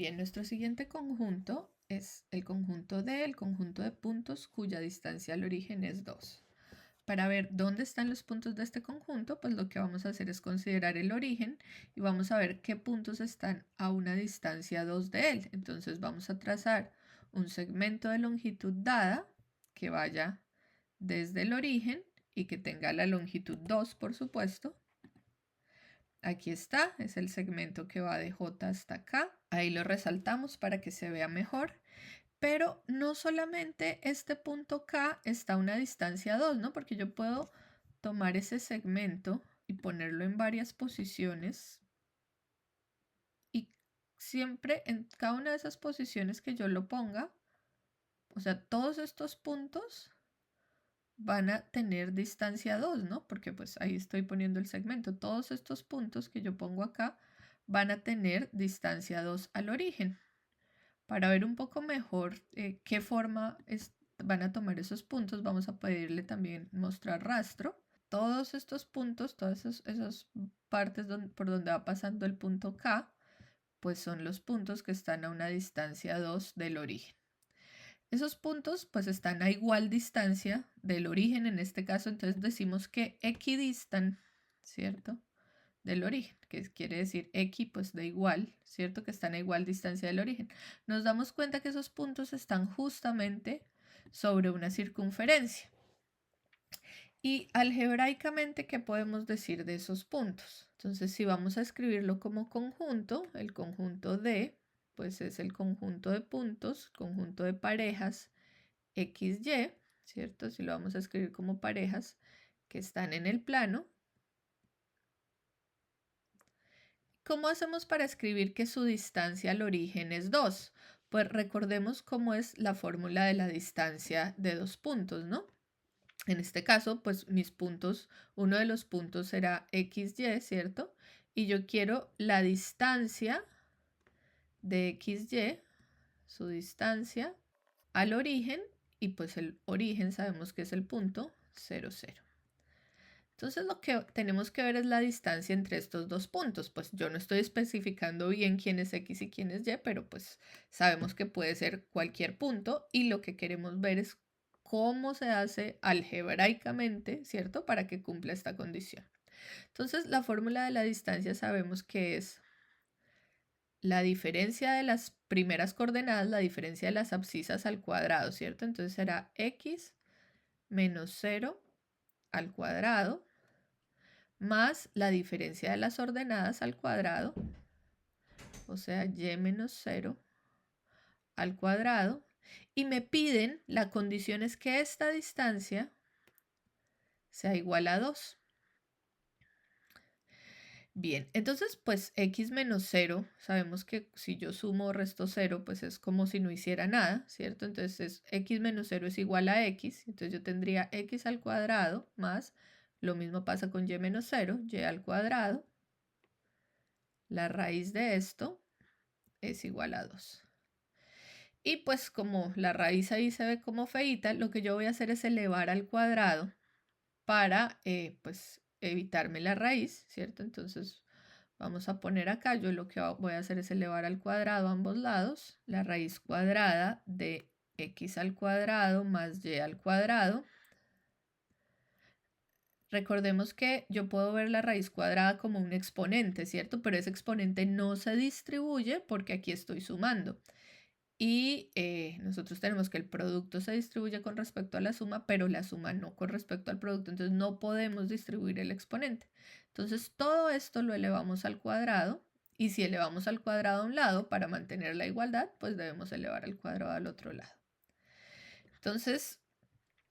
Bien, nuestro siguiente conjunto es el conjunto de puntos cuya distancia al origen es 2. Para ver dónde están los puntos de este conjunto, pues lo que vamos a hacer es considerar el origen y vamos a ver qué puntos están a una distancia 2 de él. Entonces vamos a trazar un segmento de longitud dada que vaya desde el origen y que tenga la longitud 2, por supuesto. Aquí está, es el segmento que va de J hasta acá. Ahí lo resaltamos para que se vea mejor. Pero no solamente este punto K está a una distancia 2, ¿no? Porque yo puedo tomar ese segmento y ponerlo en varias posiciones. Y siempre en cada una de esas posiciones que yo lo ponga, o sea, todos estos puntos van a tener distancia 2, ¿no? Porque pues ahí estoy poniendo el segmento. Todos estos puntos que yo pongo acá van a tener distancia 2 al origen. Para ver un poco mejor qué forma van a tomar esos puntos, vamos a pedirle también mostrar rastro. Todos estos puntos, todas esas partes por donde va pasando el punto K, pues son los puntos que están a una distancia 2 del origen. Esos puntos pues están a igual distancia del origen en este caso, entonces decimos que equidistan, ¿cierto? Del origen, que quiere decir x pues de igual, ¿cierto? Que están a igual distancia del origen. Nos damos cuenta que esos puntos están justamente sobre una circunferencia. Y algebraicamente, ¿qué podemos decir de esos puntos? Entonces, si vamos a escribirlo como conjunto, el conjunto D, pues es el conjunto de puntos, conjunto de parejas XY, ¿cierto? Si lo vamos a escribir como parejas que están en el plano. ¿Cómo hacemos para escribir que su distancia al origen es 2? Pues recordemos cómo es la fórmula de la distancia de dos puntos, ¿no? En este caso, pues mis puntos, uno de los puntos será XY, ¿cierto? Y yo quiero la distancia de XY, su distancia al origen, y pues el origen sabemos que es el punto 0, 0. Entonces lo que tenemos que ver es la distancia entre estos dos puntos. Pues yo no estoy especificando bien quién es X y quién es Y, pero pues sabemos que puede ser cualquier punto y lo que queremos ver es cómo se hace algebraicamente, ¿cierto? Para que cumpla esta condición. Entonces la fórmula de la distancia sabemos que es la diferencia de las primeras coordenadas, la diferencia de las abscisas al cuadrado, ¿cierto? Entonces será X menos 0 al cuadrado más la diferencia de las ordenadas al cuadrado, o sea, y menos 0 al cuadrado, y me piden, la condición es que esta distancia sea igual a 2. Bien, entonces pues x menos 0, sabemos que si yo sumo o resto 0, pues es como si no hiciera nada, ¿cierto? Entonces x menos 0 es igual a x, entonces yo tendría x al cuadrado más, lo mismo pasa con y menos 0, y al cuadrado, la raíz de esto es igual a 2. Y pues como la raíz ahí se ve como feíta, lo que yo voy a hacer es elevar al cuadrado para pues evitarme la raíz, ¿cierto? Entonces vamos a poner acá, yo lo que voy a hacer es elevar al cuadrado a ambos lados, la raíz cuadrada de x al cuadrado más y al cuadrado. Recordemos que yo puedo ver la raíz cuadrada como un exponente, ¿cierto? Pero ese exponente no se distribuye porque aquí estoy sumando. Y nosotros tenemos que el producto se distribuye con respecto a la suma, pero la suma no con respecto al producto. Entonces no podemos distribuir el exponente. Entonces todo esto lo elevamos al cuadrado. Y si elevamos al cuadrado a un lado para mantener la igualdad, pues debemos elevar al cuadrado al otro lado. Entonces,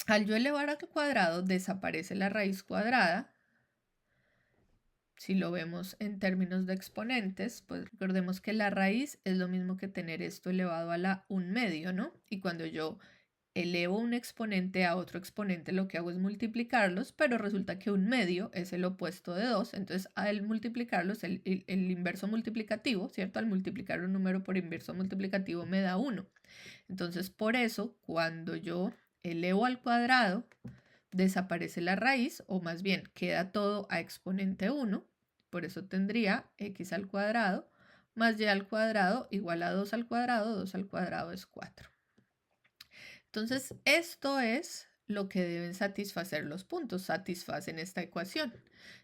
al yo elevar al cuadrado, desaparece la raíz cuadrada. Si lo vemos en términos de exponentes, pues recordemos que la raíz es lo mismo que tener esto elevado a la 1/2, ¿no? Y cuando yo elevo un exponente a otro exponente, lo que hago es multiplicarlos, pero resulta que 1/2 es el opuesto de 2, entonces al multiplicarlos, el inverso multiplicativo, ¿cierto? Al multiplicar un número por inverso multiplicativo me da 1. Entonces, por eso, cuando yo elevo al cuadrado, desaparece la raíz, o más bien queda todo a exponente 1, por eso tendría x al cuadrado más y al cuadrado igual a 2 al cuadrado. 2 al cuadrado es 4. Entonces, esto es lo que deben satisfacer los puntos, satisfacen esta ecuación.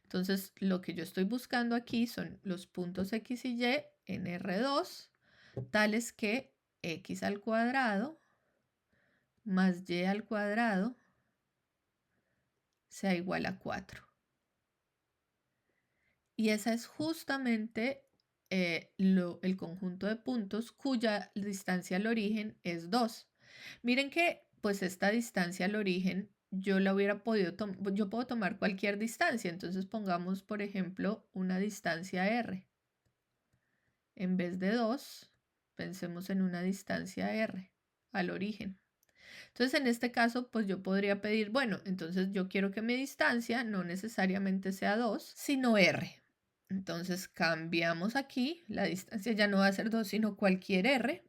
Entonces, lo que yo estoy buscando aquí son los puntos x y y en R2, tales que x al cuadrado más y al cuadrado sea igual a 4. Y esa es justamente el conjunto de puntos cuya distancia al origen es 2. Miren que pues esta distancia al origen yo la hubiera podido yo puedo tomar cualquier distancia, entonces pongamos por ejemplo una distancia r. En vez de 2, pensemos en una distancia r al origen. Entonces en este caso pues yo podría pedir, bueno, entonces yo quiero que mi distancia no necesariamente sea 2, sino r. Entonces cambiamos aquí, la distancia ya no va a ser 2, sino cualquier r.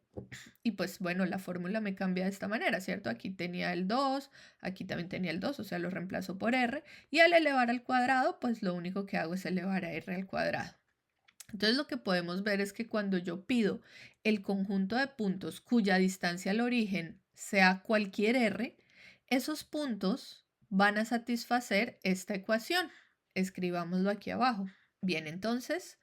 Y pues bueno, la fórmula me cambia de esta manera, ¿cierto? Aquí tenía el 2, aquí también tenía el 2, o sea, lo reemplazo por r. Y al elevar al cuadrado, pues lo único que hago es elevar a r al cuadrado. Entonces lo que podemos ver es que cuando yo pido el conjunto de puntos cuya distancia al origen sea cualquier r, esos puntos van a satisfacer esta ecuación. Escribámoslo aquí abajo. Bien, entonces,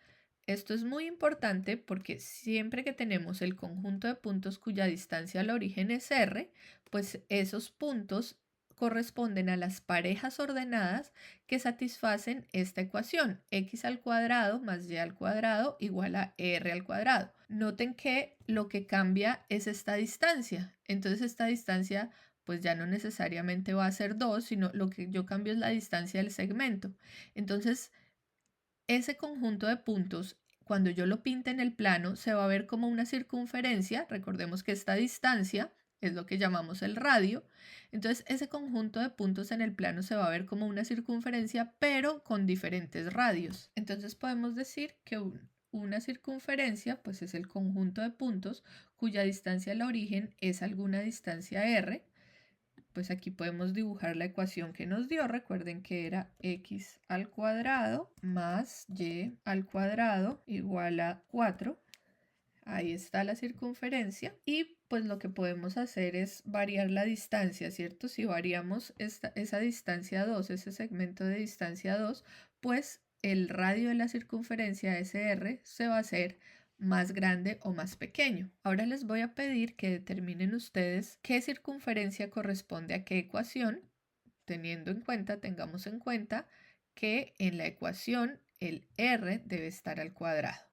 esto es muy importante porque siempre que tenemos el conjunto de puntos cuya distancia al origen es r, pues esos puntos corresponden a las parejas ordenadas que satisfacen esta ecuación, x al cuadrado más y al cuadrado igual a r al cuadrado. Noten que lo que cambia es esta distancia, entonces esta distancia pues ya no necesariamente va a ser 2, sino lo que yo cambio es la distancia del segmento. Entonces, ese conjunto de puntos, cuando yo lo pinte en el plano, se va a ver como una circunferencia. Recordemos que esta distancia es lo que llamamos el radio. Entonces, ese conjunto de puntos en el plano se va a ver como una circunferencia, pero con diferentes radios. Entonces, podemos decir que una circunferencia, pues es el conjunto de puntos cuya distancia al origen es alguna distancia r. Pues aquí podemos dibujar la ecuación que nos dio. Recuerden que era x al cuadrado más y al cuadrado igual a 4. Ahí está la circunferencia y pues lo que podemos hacer es variar la distancia, ¿cierto? Si variamos esa distancia 2, ese segmento de distancia 2, pues el radio de la circunferencia SR se va a hacer más grande o más pequeño. Ahora les voy a pedir que determinen ustedes qué circunferencia corresponde a qué ecuación, tengamos en cuenta que en la ecuación el r debe estar al cuadrado.